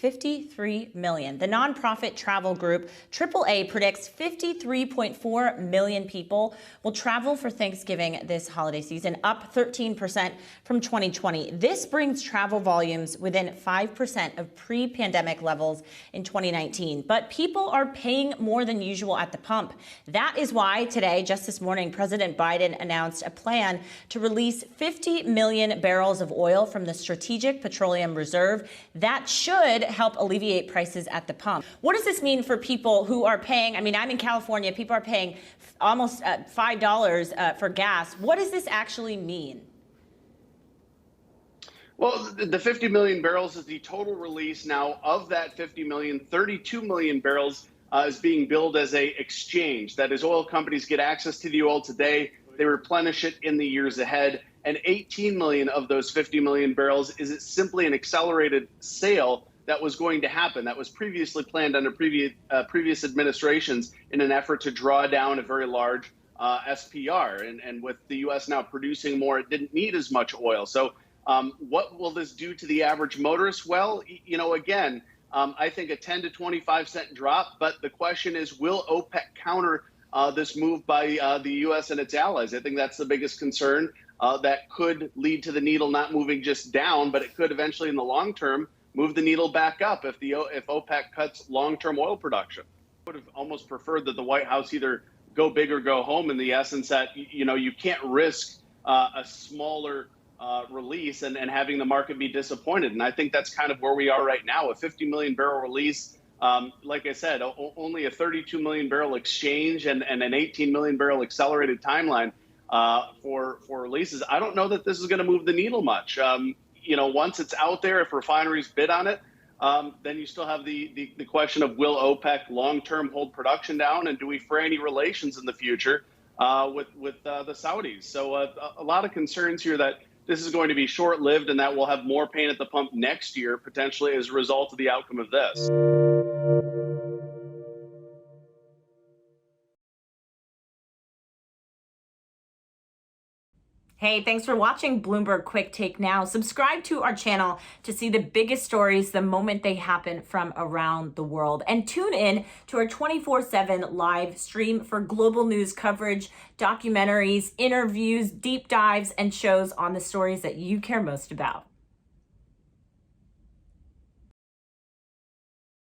53 million. The nonprofit travel group AAA predicts 53.4 million people will travel for Thanksgiving this holiday season, up 13% from 2020. This brings travel volumes within 5% of pre-pandemic levels in 2019. But people are paying more than usual at the pump. That is why today, just this morning, President Biden announced a plan to release 50 million barrels of oil from the Strategic Petroleum Reserve. That should help alleviate prices at the pump. What does this mean for people who are paying? I mean, I'm in California. People are paying almost $5 for gas. What does this actually mean? Well, the 50 million barrels is the total release. Now, of that 50 million, 32 million barrels is being billed as a exchange. That is, oil companies get access to the oil today. They replenish it in the years ahead. And 18 million of those 50 million barrels is simply an accelerated sale that was going to happen. That was previously planned under previous administrations in an effort to draw down a very large SPR. And with the U.S. now producing more, it didn't need as much oil. So what will this do to the average motorist? Well, you know, again, I think a 10 to 25 cent drop. But the question is, will OPEC counter this move by the U.S. and its allies? I think that's the biggest concern. That could lead to the needle not moving just down, but it could eventually, in the long term, move the needle back up if OPEC cuts long-term oil production. I would have almost preferred that the White House either go big or go home, in the essence that, you know, you can't risk a smaller release and having the market be disappointed. And I think that's kind of where we are right now. A 50 million barrel release, like I said, only a 32 million barrel exchange and an 18 million barrel accelerated timeline for releases. I don't know that this is going to move the needle much. You know, once it's out there, if refineries bid on it, then you still have the question of, will OPEC long-term hold production down, and do we fray any relations in the future with the Saudis? So a lot of concerns here that this is going to be short-lived and that we'll have more pain at the pump next year, potentially as a result of the outcome of this. Hey, thanks for watching Bloomberg Quicktake Now. Subscribe to our channel to see the biggest stories the moment they happen from around the world. And tune in to our 24/7 live stream for global news coverage, documentaries, interviews, deep dives, and shows on the stories that you care most about.